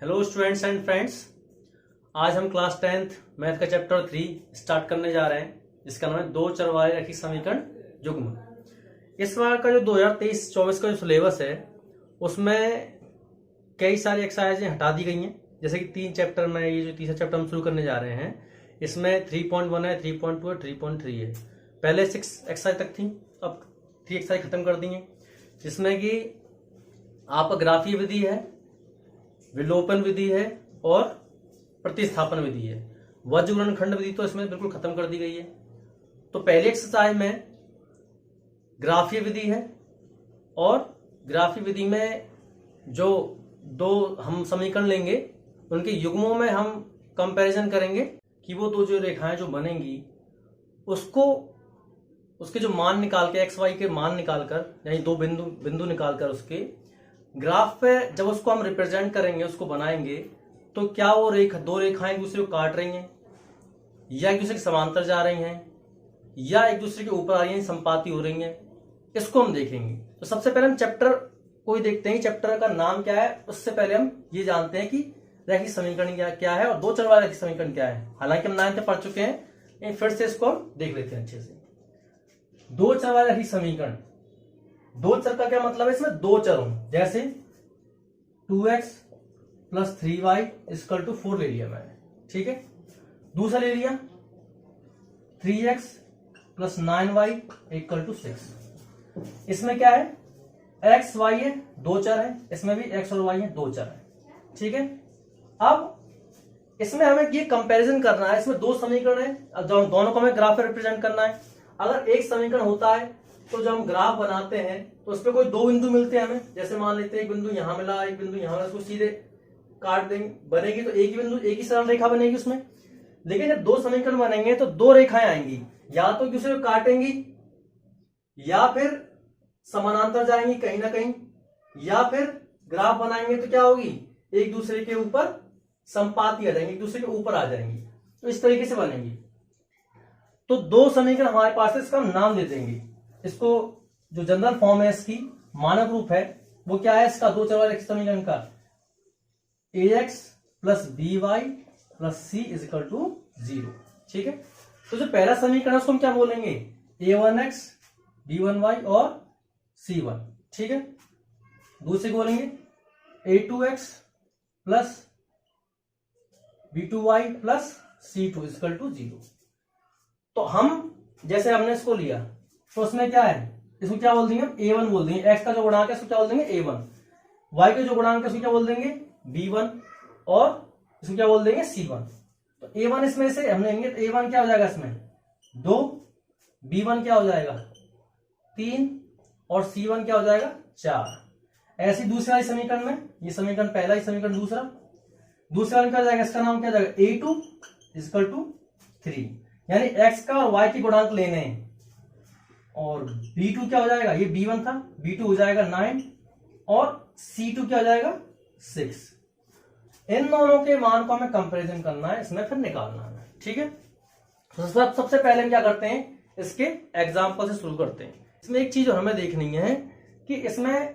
Hello students and friends, आज हम class 10th math का चैप्टर 3 स्टार्ट करने जा रहे हैं, जिसका नाम है दो चर वाले रैखिक समीकरण युग्म। इस बार का जो 2023-24 का जो सिलेबस है उसमें कई सारी एक्सरसाइजें हटा दी गई हैं। जैसे कि 3 चैप्टर में ये जो तीसरा चैप्टर हम शुरू करने जा रहे हैं इसमें 3.1 है, 3.2 है, 3.3 है। पहले 6 एक्सरसाइज तक थी, अब 3 एक्सरसाइज खत्म कर दी हैं, जिसमें कि आपका ग्राफीय विधि है, विलोपन विधि है और प्रतिस्थापन विधि है। वज्र गुणनखंड विधि तो इसमें बिल्कुल खत्म कर दी गई है। तो पहली एक्सरसाइज में ग्राफीय विधि है और ग्राफीय विधि में जो दो हम समीकरण लेंगे उनके युग्मों में हम कंपैरिजन करेंगे कि वो दो जो रेखाएं जो बनेंगी उसको उसके जो मान निकाल के एक्स वाई के मान निकालकर, यानी दो बिंदु निकालकर उसके ग्राफ पे जब उसको हम रिप्रेजेंट करेंगे, उसको बनाएंगे, तो क्या वो दो रेखाएं एक दूसरे को काट रही हैं या एक दूसरे के समांतर जा रही हैं या एक दूसरे के ऊपर आ रही हैं, संपाती हो रही हैं, इसको हम देखेंगे। तो सबसे पहले हम चैप्टर को ही देखते हैं, चैप्टर का नाम क्या है। उससे पहले हम ये जानते हैं कि रैखिक समीकरण क्या है और दो चर वाला रैखिक समीकरण क्या है। हालांकि हम 9th में पढ़ चुके हैं, फिर से इसको हम देख लेते हैं अच्छे से। दो चर वाला रैखिक समीकरण, दो चर का क्या मतलब है, इसमें दो चर हों, जैसे 2x + 3y = 4 ले लिया मैंने, ठीक है। दूसरा ले लिया 3x + 9y = 6। इसमें क्या है, x y है, दो चर है, इसमें भी x और y है, दो चर है, ठीक है। अब इसमें हमें ये कंपैरिजन करना है, इसमें दो समीकरण है, दोनों को हमें ग्राफ में रिप्रेजेंट करना है। अगर एक समीकरण होता है तो जब हम ग्राफ बनाते हैं तो उस पर कोई दो बिंदु मिलते हैं हमें, जैसे मान लेते हैं एक बिंदु यहां मिला, एक बिंदु यहां मिला, उसको सीधे काट देंगे, बनेगी तो एक ही बिंदु, एक ही सरल रेखा बनेगी उसमें। लेकिन जब दो समीकरण बनेंगे तो दो रेखाएं आएंगी, या तो एक दूसरे को काटेंगी या फिर समानांतर जाएंगी कहीं ना कहीं, या फिर ग्राफ बनाएंगे तो क्या होगी, एक दूसरे के ऊपर संपाती आ जाएंगी, एक दूसरे के ऊपर आ जाएंगी, तो इस तरीके से बनेंगी। तो दो समीकरण हमारे पास है, इसका हम नाम दे देंगे। इसको जो जनरल फॉर्म है, इसकी मानक रूप है, वो क्या है इसका, दो चर वाले रैखिक समीकरण का ax + by + c = 0, ठीक है। तो जो पहला समीकरण है उसको हम क्या बोलेंगे, a1x b1y और c1, ठीक है। दूसरे को बोलेंगे a2x + b2y + c2 = 0। तो हम जैसे हमने इसको लिया तो उसमें क्या है, इसको क्या बोल देंगे, a1 बोल देंगे, x का जो गुणांक है इसको क्या बोल देंगे a1, y का जो गुणांक है इसको क्या बोल देंगे b1 और इसको क्या बोल देंगे c1। तो a1 इसमें से हम लेंगे तो a1 क्या हो जाएगा इसमें 2, b1 क्या हो जाएगा 3 और c1 क्या हो जाएगा 4। ऐसे दूसरे वाले समीकरण में, ये समीकरण पहला, ही समीकरण दूसरा क्या हो जाएगा, इसका नाम क्या हो जाएगा a2 = 3, यानी x का और y के गुणांक लेने हैं। और b2 क्या हो जाएगा, ये b1 था, b2 हो जाएगा 9 और c2 क्या हो जाएगा 6। इन दोनों के मान को हमें कंपैरिजन करना है, इसमें फिर निकालना है, ठीक है। तो सबसे पहले हम क्या करते हैं, इसके एग्जांपल से शुरू करते हैं। इसमें एक चीज हमें देखनी है कि इसमें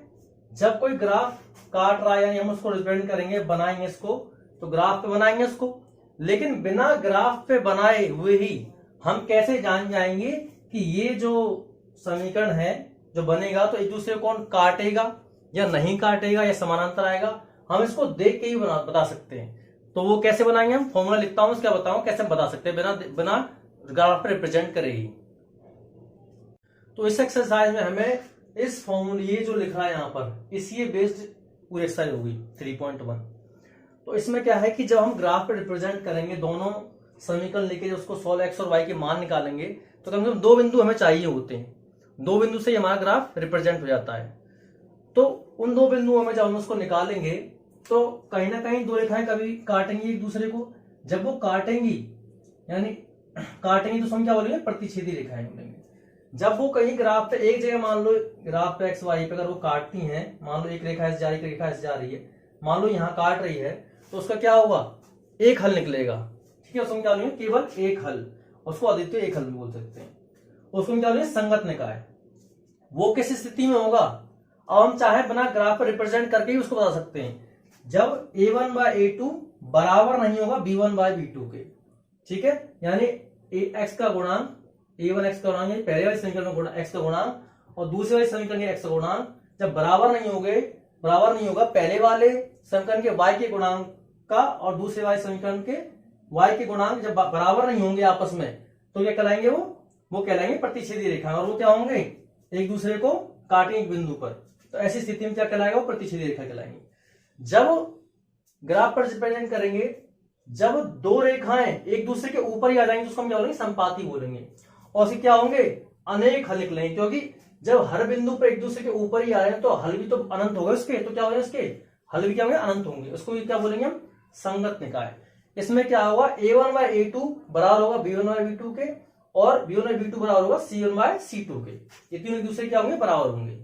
जब कोई ग्राफ काट रहा है, यानी हम उसको रिप्रेजेंट करेंगे, बनाएंगे इसको, तो ग्राफ पे बनाएंगे उसको, लेकिन बिना ग्राफ पे बनाए हुए ही हम कैसे जान जाएंगे कि ये जो समीकरण है जो बनेगा तो एक दूसरे को कौन काटेगा या नहीं काटेगा या समानांतर आएगा, हम इसको देख के ही बता सकते हैं। तो वो कैसे बनाएंगे, हम फॉर्मूला लिखता हूं, उसका बताऊं कैसे बता सकते हैं बिना ग्राफ पे रिप्रेजेंट करेगी। तो इस एक्सरसाइज में हमें इस फॉर्मूले, ये जो लिखा है यहां पर, इसी बेस्ड पूरी एक्सरसाइज होगी 3.1। तो इसमें क्या है कि जब हम ग्राफ पे रिप्रेजेंट करेंगे, दोनों समीकरण लेके उसको सोल्व x और y के मान निकालेंगे, तो कम से कम दो बिंदु हमें चाहिए होते हैं, दो बिंदु से हमारा ग्राफ रिप्रेजेंट हो जाता है। तो उन दो बिंदुओं में जब हम उसको निकालेंगे तो कहीं ना कहीं दो रेखाएं कभी काटेंगी एक दूसरे को। जब वो काटेंगी, यानी काटेंगी तो हम क्या बोलेंगे, प्रतिच्छेदी रेखाएं बोलेंगे। जब वो कहीं ग्राफ पे एक जगह, मान लो ग्राफ पे एक्स वाई पे अगर वो काटती हैं, मान लो एक रेखा ऐसे जा रही है, एक रेखा ऐसे जा रही है, मान लो यहां काट रही है, तो उसका क्या होगा, एक हल निकलेगा, ठीक है। उसको क्या बोलेंगे, केवल एक हल, उसको अद्वितीय एक हल भी बोल सकते हैं। उसको क्या बोलेंगे, संगत निकाय। वो किस स्थिति में होगा, अब हम चाहे बिना ग्राफ पर रिप्रेजेंट करके ही उसको बता सकते हैं। जब a1 बाय a2 बराबर नहीं होगा b1 बाय b2 के। ठीक है, यानी x का गुणांक a1 x का गुणांक यानी पहले वाले समीकरण में x का गुणांक और दूसरे वाले समीकरण के x का गुणांक जब बराबर नहीं होगा पहले वाले समीकरण के y के गुणांक का और दूसरे वाले समीकरण के y के गुणांक जब बराबर नहीं होंगे आपस में, तो क्या कहलाएंगे वो कहलाएंगे प्रतिच्छेदी रेखा, और वो क्या होंगे, एक दूसरे को काटेंगे एक बिंदु पर। तो ऐसी स्थिति में क्या कहलाएगा, वो प्रतिच्छेदी रेखा कहलाएंगे। जब ग्राफ पर रिप्रेजेंट करेंगे, जब दो रेखाएं एक दूसरे के ऊपर ही आ जाएंगे तो उसको हम क्या बोलेंगे, संपाती बोलेंगे। और उसके क्या होंगे, अनेक हल निकलेंगे, क्योंकि जब हर बिंदु पर एक दूसरे के ऊपर ही आ रहे हैं तो हल भी तो अनंत होगा उसके, तो क्या होगा, उसके हल भी क्या होंगे, अनंत होंगे। उसको भी क्या बोलेंगे हम, संगत निकाय। इसमें क्या होगा, a1 बाय a2 बराबर होगा b1 बाय b2 के, और b1 बाय b2 बराबर होगा c1 बाय c2 के। ये तीनों एक दूसरे क्या होंगे, बराबर होंगे।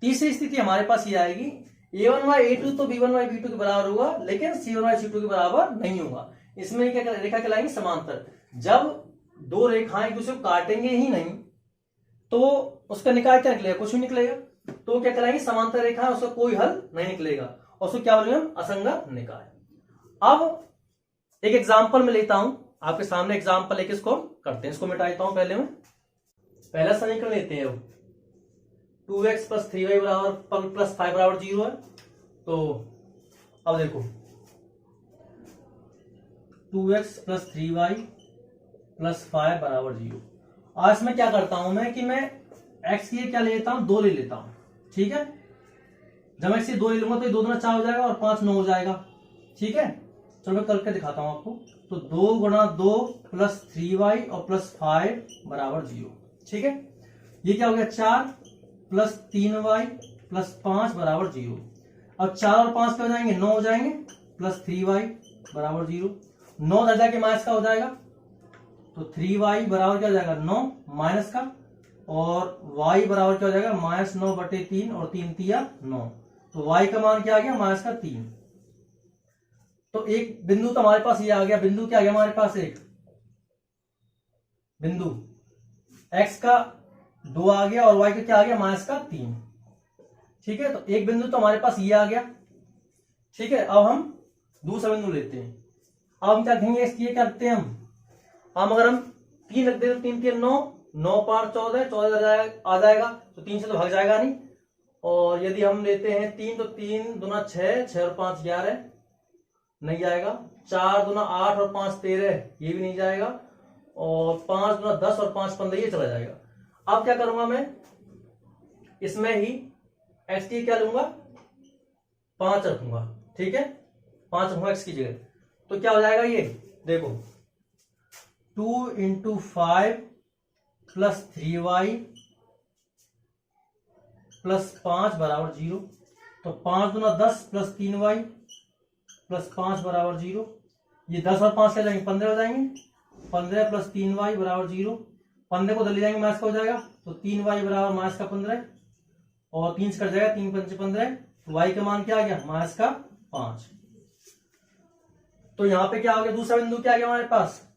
तीसरी स्थिति हमारे पास ये आएगी, a1 बाय a2 तो b1 बाय b2 के बराबर होगा, लेकिन c1 बाय c2 के बराबर नहीं होगा। इसमें क्या रेखा कहलाएंगे, समांतर। जब दो रेखाएं एक दूसरे को काटेंगे ही नहीं तो उसका निकाय क्या निकलेगा, कुछ भी निकलेगा, तो क्या कहलाएंगे, समांतर रेखा, उसका कोई हल नहीं निकलेगा, और उसको क्या बोलेंगे हम, असंगत निकाय। अब एक एग्जाम्पल में लेता हूं आपके सामने, एग्जाम्पल लेके इसको करते हैं। इसको मिटा देता हूं पहले में। पहला समीकरण लेते हैं, 2x प्लस 3y बराबर प्लस 5 बराबर 0 है। तो अब देखो 2x प्लस 3y प्लस 5 बराबर 0। आज मैं क्या करता हूं मैं कि मैं x की क्या ले लेता हूं, 2 ले लेता हूं। ठीक है, जब मैं x 2 ले लूंगा तो ये 2 दूना 4 हो जाएगा और 5 9 हो जाएगा। ठीक है, चलो मैं करके दिखाता हूं आपको। तो 2 गुणा 2 प्लस 3y और प्लस 5 बराबर 0। ठीक है, ये क्या हो गया, 4 प्लस 3y प्लस 5 बराबर 0। अब 4 और 5 क्या हो जाएंगे, 9 हो जाएंगे, प्लस 3y बराबर 0। 9 दर्जा के माइनस का हो जाएगा, तो 3y बराबर क्या हो जाएगा, 9 माइनस का, और y बराबर क्या हो जाएगा, -9 बटे 3, और 3 तिया 9। तो y का मान क्या आ गया, -3। तो एक बिंदु तो हमारे पास ये आ गया, बिंदु क्या आ गया हमारे पास, एक बिंदु x का 2 आ गया और y का क्या आ गया, -3। ठीक है, तो एक बिंदु तो हमारे पास ये आ गया। ठीक है, अब हम दूसरा बिंदु लेते हैं। अब हम क्या कहेंगे, इसकी क्या रखते हैं हम अगर हम 3 रख दे तो 3 के 9, 9 पार 14, 14 आ जाएगा, तो 3 से तो भाग जाएगा नहीं। और यदि हम लेते हैं 3 तो 3 दूना 6, 6 और 5 11, नहीं जाएगा। 4 दूना 8 और 5 13, ये भी नहीं जाएगा। और 5 दूना 10 और 5 15, ये चला जाएगा। अब क्या करूंगा मैं, इसमें ही x की क्या लूंगा, 5 रखूंगा। ठीक है, 5 रखूंगा x की जगह, तो क्या हो जाएगा, ये देखो 2 इंटू 5 प्लस 3y प्लस 5 बराबर 0। तो 5 दूना 10 प्लस 3y प्लस 5 बराबर 0। ये 10 और 5 क्या जाएंगे, 15 हो जाएंगे। 15 प्लस 3y बराबर 0। 15 को ले जाएंगे, माइनस का हो जाएगा, तो 3y बराबर माइनस का 15, और 3 से कट जाएगा, 3 पंचे 15। y का मान क्या आ गया, माइनस का 5। तो यहां पे क्या हो गया, दूसरा बिंदु क्या आ गया हमारे पास,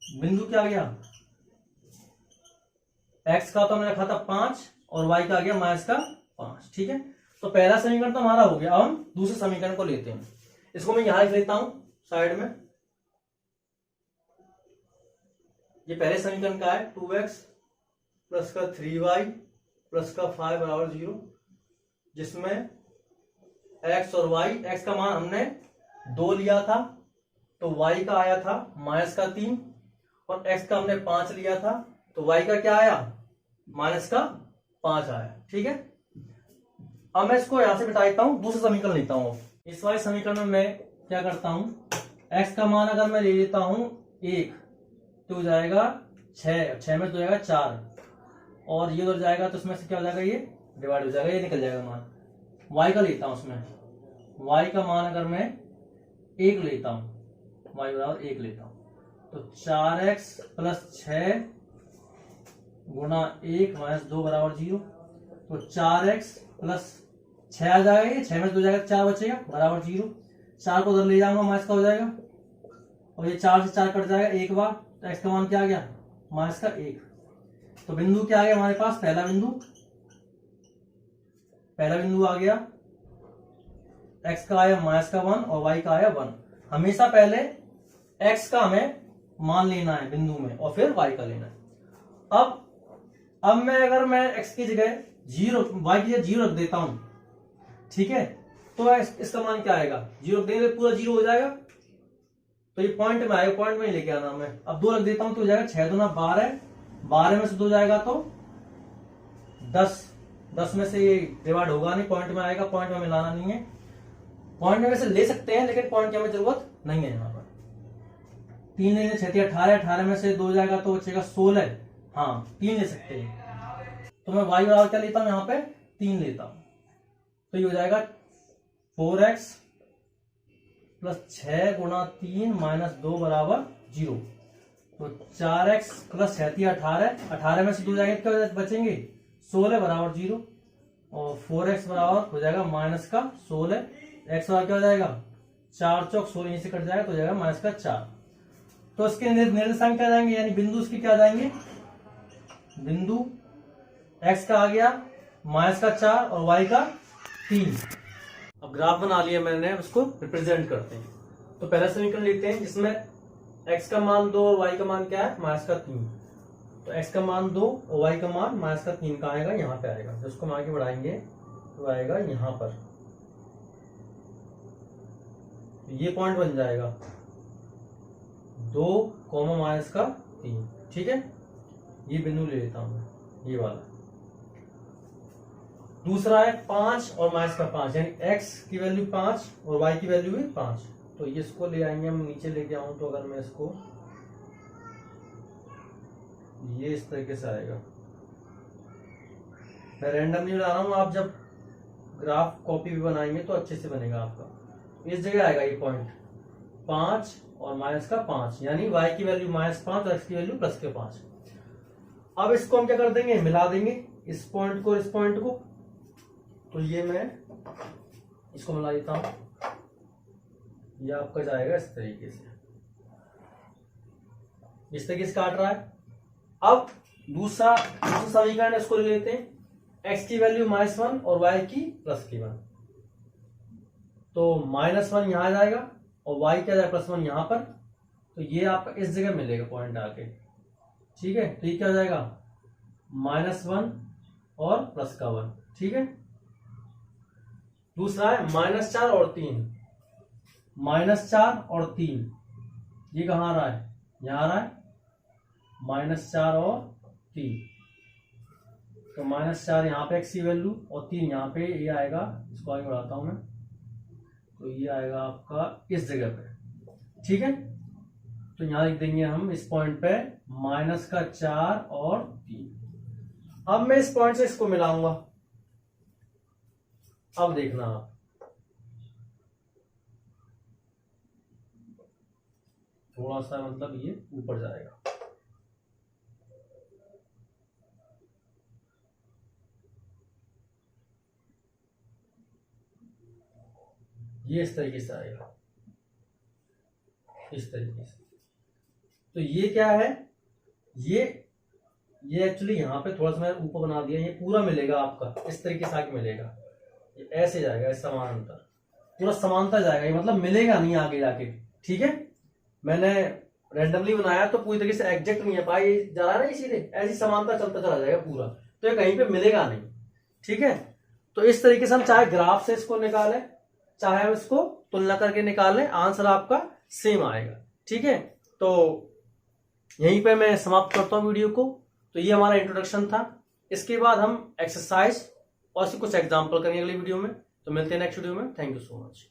बिंदु क्या आ गया, x का तो हमने रखा था 5 और y का आ गया माइनस का 5। ठीक है, तो पहला समीकरण तो हमारा हो गया। अब हम दूसरे समीकरण को लेते हैं। इसको मैं यहां लिख लेता हूं साइड में। ये पहले समीकरण का है, 2x प्लस का 3y प्लस का 5 बराबर 0, जिसमें x और y, x का मान हमने 2 लिया था तो y का आया था माइनस का 3, और x का हमने 5 लिया था तो y का क्या आया, माइनस का 5 आया। ठीक है, अब मैं इसको यहां से मिटा देता हूं, दूसरा समीकरण लेता हूं। इस वाले समीकरण में मैं क्या करता हूं, x का मान अगर मैं ले लेता हूं 1 तो हो जाएगा 6, 6 में तो जाएगा 4, और ये उधर जाएगा तो उसमें से क्या हो जाएगा, ये डिवाइड हो जाएगा, ये निकल जाएगा मान। y का लेता हूं, उसमें y का मान अगर मैं 1 लेता हूं, y बराबर 1 लेता हूं, तो 4x प्लस 6 गुणा 1 माइनस 2 बराबर 0। तो 4x प्लस 6 आ जाएगा, ये 6 में 2 जाएगा, 4 बचेगा बराबर 0। 4 को उधर ले जाऊंगा, माइनस का हो जाएगा, और ये 4 से 4 कट जाएगा एक बार, तो x का मान क्या आ गया, माइनस का 1। तो बिंदु क्या आ गया हमारे पास, पहला बिंदु आ गया x का आया -1 और y का आया 1। हमेशा पहले x का हमें मान लेना है बिंदु में और फिर y का लेना है। अब अगर मैं x की जगह 0, y की जगह 0 रख देता हूं, ठीक है, तो इसका मान क्या आएगा, 0 रख देंगे तो पूरा 0 हो जाएगा, तो ये पॉइंट में आएगा, पॉइंट में ही लेके आना मैं। अब 2 रख देता हूं तो हो जाएगा 6 दूना 12, 12 में से 2 जाएगा तो 10, 10 में से ये डिवाइड होगा नहीं, पॉइंट में आएगा, पॉइंट में मिलाना नहीं है। पॉइंट में वैसे ले सकते हैं लेकिन पॉइंट की हमें जरूरत नहीं है। यहाँ पर 3 लेंगे, 6 18, 18 में से 2 जाएगा तो बचेगा 16, हाँ 3 ले सकते हैं। तो मैं y बराबर क्या लेता हूं, यहाँ पे 3 लेता हूं, तो ये हो जाएगा 4x प्लस 6 गुणा 3 माइनस 2 बराबर 0। तो 4x प्लस 6 18, 18 में से 2 जाएंगे क्या बचेंगे 16 बराबर 0, और 4x बराबर हो जाएगा माइनस का 16, x बराबर क्या हो जाएगा 4 चौक 16, यहीं से कट जाएगा तो हो जाएगा माइनस का 4। तो इसके निर्देशांक क्या जाएंगे, यानी बिंदु इसके क्या जाएंगे, बिंदु x का आ गया माइनस का 4 और y का 3। अब ग्राफ बना लिया मैंने, उसको रिप्रेजेंट करते हैं। तो पहला समीकरण लिखते हैं जिसमें x का मान 2 और y का मान क्या है माइनस का 3। तो x का मान 2 और y का मान माइनस का 3 का आएगा, यहाँ पे आएगा। जब उसको हम आगे बढ़ाएंगे तो आएगा यहाँ पर, ये पॉइंट बन जाएगा 2 माइनस का 3, ठीक है। ये बिंदु ले लेता हूं मैं, ये वाला। दूसरा है 5 और माइनस का 5, यानी x की वैल्यू 5 और y की वैल्यू भी 5। तो ये इसको ले आएंगे हम, नीचे लेके आऊं तो अगर मैं इसको, ये इस तरीके से आएगा। मैं रैंडमली बना रहा हूं, आप जब ग्राफ कॉपी भी बनाएंगे तो अच्छे से बनेगा आपका। इस जगह आएगा ये पॉइंट 5 और माइनस का 5, यानी y की वैल्यू -5 और x की वैल्यू प्लस के 5। अब इसको हम क्या कर देंगे, मिला देंगे इस पॉइंट को इस पॉइंट को। तो ये मैं इसको मिला देता हूं, ये आपका जाएगा इस तरीके से, इस तरीके से काट रहा है। अब दूसरा समीकरण इसको ले लेते हैं, x की वैल्यू -1 और y की प्लस की 1। तो -1 यहां जाएगा और y क्या जाएगा +1 यहां पर। तो ये आपका इस जगह मिलेगा पॉइंट आके, ठीक है। तो ये क्या हो जाएगा -1 और प्लस का 1, ठीक है। दूसरा है -4 और 3, -4 और 3, ये कहां आ रहा है, यहां आ रहा है -4 और 3। तो -4 यहाँ पे x की वैल्यू और 3 यहाँ पे, ये आएगा, इसको आगे बढ़ाता हूं मैं, तो ये आएगा आपका इस जगह पे, ठीक है। तो यहां लिख देंगे हम इस पॉइंट पे -4 और 3। अब मैं इस पॉइंट से इसको मिलाऊंगा, अब देखना आप, थोड़ा सा मतलब ये ऊपर जाएगा, ये इस तरीके से आएगा, इस तरीके से। तो ये क्या है, ये एक्चुअली यहाँ पे थोड़ा सा मैंने ऊपर बना दिया, ये पूरा मिलेगा आपका, इस तरीके से आगे मिलेगा, ये ऐसे जाएगा, इस समानांतर पूरा समांतर जाएगा, ये मतलब मिलेगा नहीं आगे जाके, ठीक है। मैंने रैंडमली बनाया तो पूरी तरीके से एग्जैक्ट नहीं है, पाई जा रहा है ना, सीधे ऐसी समांतर चलता चला जाएगा पूरा, तो ये कहीं पे मिलेगा नहीं, ठीक है। तो इस तरीके से हम चाहे ग्राफ से इसको निकालें, चाहे हम इसको तुलना करके निकालें, आंसर आपका सेम आएगा, ठीक है। तो यहीं पे मैं समाप्त करता हूं वीडियो को। तो ये हमारा इंट्रोडक्शन था, इसके बाद हम एक्सरसाइज और कुछ एग्जाम्पल करेंगे अगली वीडियो में। तो मिलते हैं नेक्स्ट वीडियो में, थैंक यू सो मच।